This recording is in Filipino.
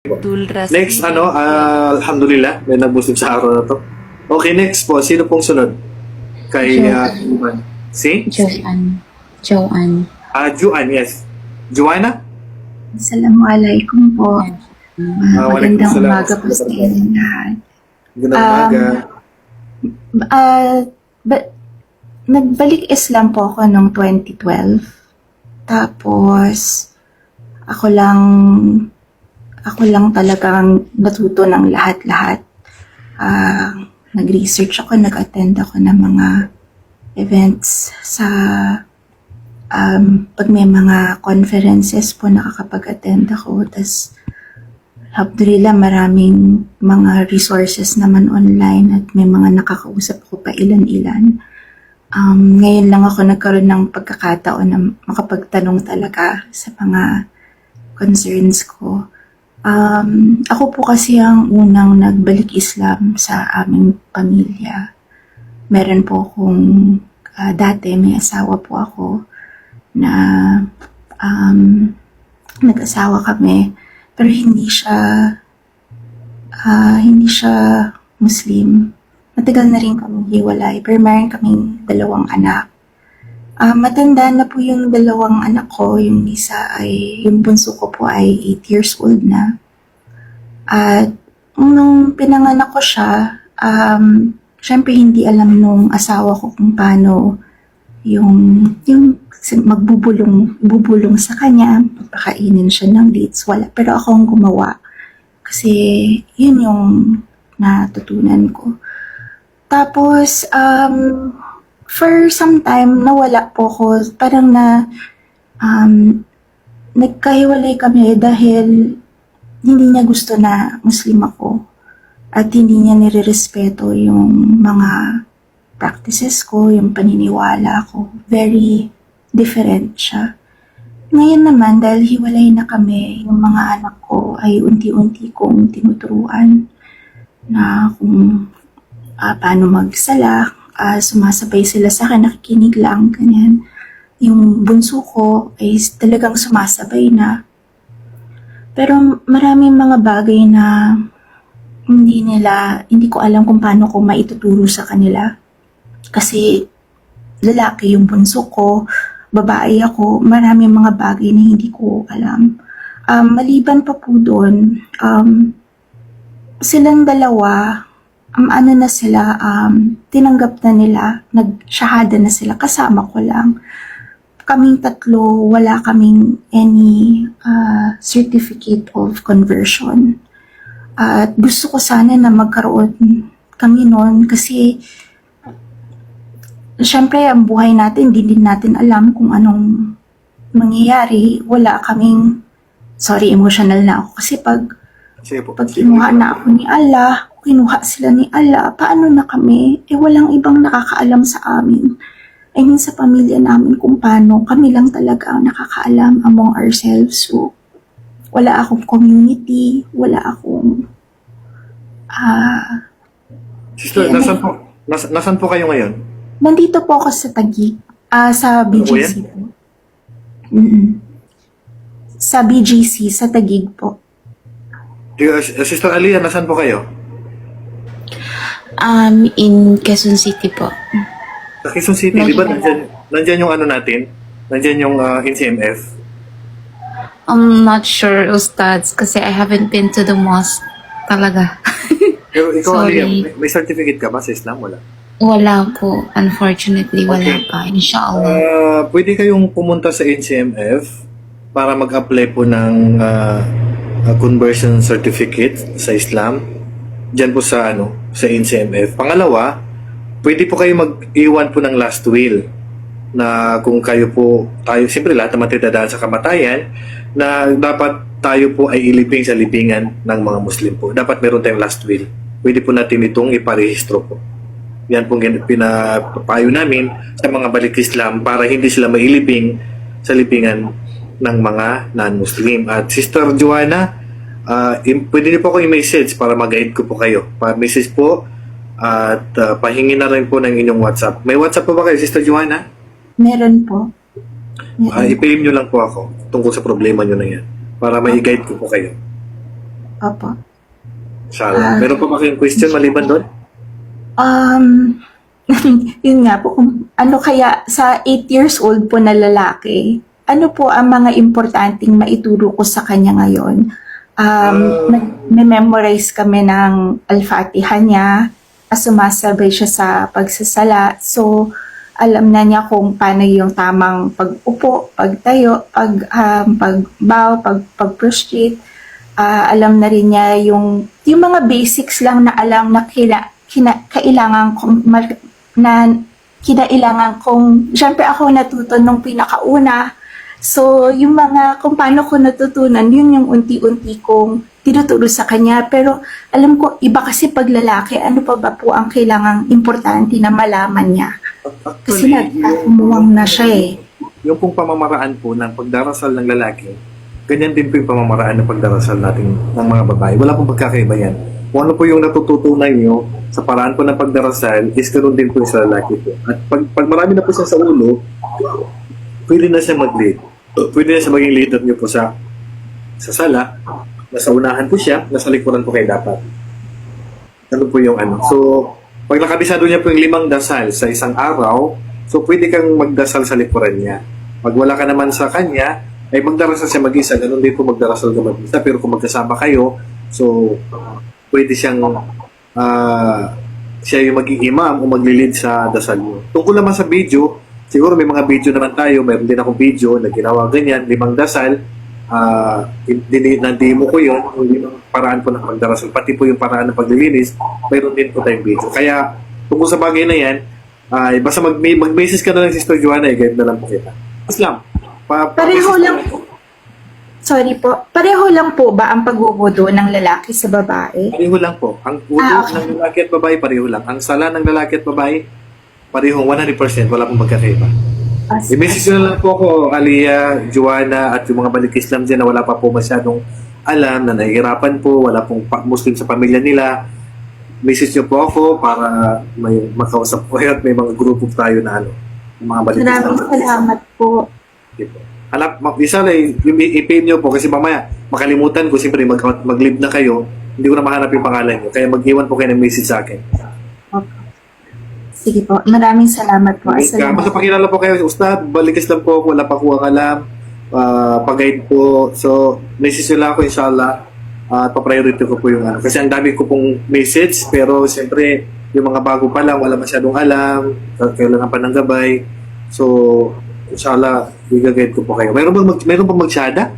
Dulras. Next, alhamdulillah, may nag-Muslim sa araw na to. Okay, next po. Sino pong sunod? Kay, Joanne. si? Joanne. Juan, yes. Joanna? Assalamualaikum po. Magandang waalaikumsalam. umaga po sa inyong lahat. Magandang umaga. Nagbalik Islam po ako noong 2012. Tapos, ako lang talagang natuto ng lahat-lahat. Nag-research ako, nag-attend ako ng mga events sa pag may mga conferences po nakakapag-attend ako. Tapos, alhamdulillah, maraming mga resources naman online at may mga nakakausap ko pa ilan-ilan. Ngayon lang ako nagkaroon ng pagkakataon na makapagtanong talaga sa mga concerns ko. Ako po kasi ang unang nagbalik Islam sa aming pamilya. Meron po akong, dati may asawa po ako na nag-asawa kami, pero hindi siya Muslim. Matagal na rin kami hiwalay, pero meron kaming 2 anak. Matanda na po yung 2 anak ko. Yung bunso ko po ay 8 years old na. At nung pinanganak ko siya, syempre hindi alam nung asawa ko kung paano yung bubulong sa kanya, pakainin siya ng dates, wala. Pero ako ang gumawa. Kasi yun yung natutunan ko. Tapos, for some time, nawala po ko. Parang nagkahiwalay kami dahil hindi niya gusto na Muslim ako. At hindi niya nirerespeto yung mga practices ko, yung paniniwala ko. Very different siya. Ngayon naman, dahil hiwalay na kami, yung mga anak ko ay unti-unti kong tinuturuan na kung paano magsala. Sumasabay sila sa akin, nakikinig lang, ganyan. Yung bunso ko ay talagang sumasabay na. Pero maraming mga bagay na hindi ko alam kung paano ko maituturo sa kanila. Kasi lalaki yung bunso ko, babae ako, maraming mga bagay na hindi ko alam. Maliban pa po doon, silang dalawa, tinanggap na nila, nag-shahada na sila, kasama ko lang. Kaming 3, wala kaming any certificate of conversion. At gusto ko sana na magkaroon kami noon kasi syempre ang buhay natin, hindi din natin alam kung anong mangyayari. Wala kaming, sorry, emotional na ako kasi pag kinuha na ako ni Allah, kinuha sila ni Allah, paano na kami? Walang ibang nakakaalam sa amin. I mean, sa pamilya namin kung paano, kami lang talaga ang nakakaalam among ourselves. So, wala akong community, wala akong... Sister, nasan po kayo ngayon? Nandito po ako sa Taguig, sa BGC po. Sa BGC, sa Taguig po. Sister Aliyah, nasan po kayo? In Quezon City po. Sa Quezon City, di ba nandyan yung natin? Nandyan yung NCMF? I'm not sure, Ustads, kasi I haven't been to the mosque talaga. Pero ikaw, Sorry. Aliyah, may certificate ka ba sa Islam? Wala. Wala po. Unfortunately, wala Okay. pa. Inshallah. Pwede kayong pumunta sa NCMF para mag-apply po ng conversion certificate sa Islam. Diyan po sa NCMF. Pangalawa, pwede po kayo mag-iwan po ng last will na kung tayo, siyempre lahat naman dadaan sa kamatayan, na dapat tayo po ay ilibing sa libingan ng mga Muslim po. Dapat meron tayong last will. Pwede po natin itong iparehistro po. Yan pong pinapayo namin sa mga balik Islam para hindi sila mailibing sa libingan ng mga non-Muslim. At Sister Joanna, pwede niyo po ako i-message para mag-guide ko po kayo. Pa-message po at pahingi na rin po ng inyong WhatsApp. May WhatsApp po ba kayo, Sister Joanna? Meron po. I-PM nyo lang po ako tungkol sa problema nyo na yan para may guide ko po kayo. Opo. Inshallah. Meron pa ba kayong question maliban doon? Um, yun nga po, kung ano kaya sa 8 years old po na lalaki, ano po ang mga importanteng maituro ko sa kanya ngayon? Nag-memorize kami ng Al-Fatiha niya, sumasabay siya sa pagsasala. So, alam na niya kung paano yung tamang pag-upo, pagtayo, pag-bow, pag-prostrate. Alam na rin niya yung mga basics lang na alam na kailangan kong, syempre ako natuto nung pinakauna. So, yung mga, kung paano ko natutunan, yun yung unti-unti kong tinuturo sa kanya. Pero, alam ko, iba kasi pag lalaki, ano pa ba po ang kailangang importante na malaman niya? Kasi nagkakumuwang na siya eh. Yung pong pamamaraan po ng pagdarasal ng lalaki, ganyan din po yung pamamaraan ng pagdarasal natin ng mga babae. Wala pong pagkakaiba yan. Kung ano po yung natututunan nyo sa paraan po ng pagdarasal, is ganoon din po yung sa lalaki po. At pag marami na po siya sa ulo, pwede na siya mag-lead. Pwede na siya maging leader nyo po sa sala. Nasa unahan po siya, nasa likuran po kayo dapat. Ano po yung ano. So, pag nakabisado niya po yung 5 dasal sa isang araw, so pwede kang magdasal sa likuran niya. Pag wala ka naman sa kanya, ay magdarasal siya mag-isa. Ganun din po magdarasal ka mag-isa. Pero kung magkasama kayo, so pwede siyang siya yung maging imam o maglilid sa dasal mo. Tungkol naman sa video, siguro may mga video naman tayo. Mayroon din akong video na ginawa ganyan, 5 dasal. Nandimo ko yun, yung paraan po ng pagdarasal, pati po yung paraan ng paglilinis, mayroon din po tayong video. Kaya, tungkol sa bagay na yan, basta mag-message ka na lang si Sister Joanna, guide na lang po kita. Islam. Pareho lang po. Sorry po. Pareho lang po ba ang pagwuwudo ng lalaki sa babae? Pareho lang po. Ang wudu ng lalaki at babae, pareho lang. Ang sala ng lalaki at babae, parehong 100%, wala pong magkakaiba. I-message na lang po ako, Aliyah, Joanna, at yung mga balik Islam dyan na wala pa po masyadong alam, na nahihirapan po, wala pong Muslim sa pamilya nila. Message nyo po ako para may makausap ko at may mga grupo tayo na mga balik Islam. Maraming salamat po. Okay po. Hanap, isa na i-pay nyo po kasi mamaya makalimutan ko, siyempre mag-live na kayo, hindi ko na mahanap yung pangalan nyo. Kaya mag-iwan po kayo ng message sa akin. Okay. Sige po. Maraming salamat po. Basta pakilala po kayo, Ustad, balikas lang po, wala pa ko ang alam, pag-guide po. So, message nyo lang ako, inshallah. Pa-priority ko po yung ano. Kasi ang dami ko pong message, pero siyempre, yung mga bago pa lang, wala masyadong alam, kailangan pa ng gabay. So, inshallah, i-guide ko po kayo. Mayroon bang magsyada?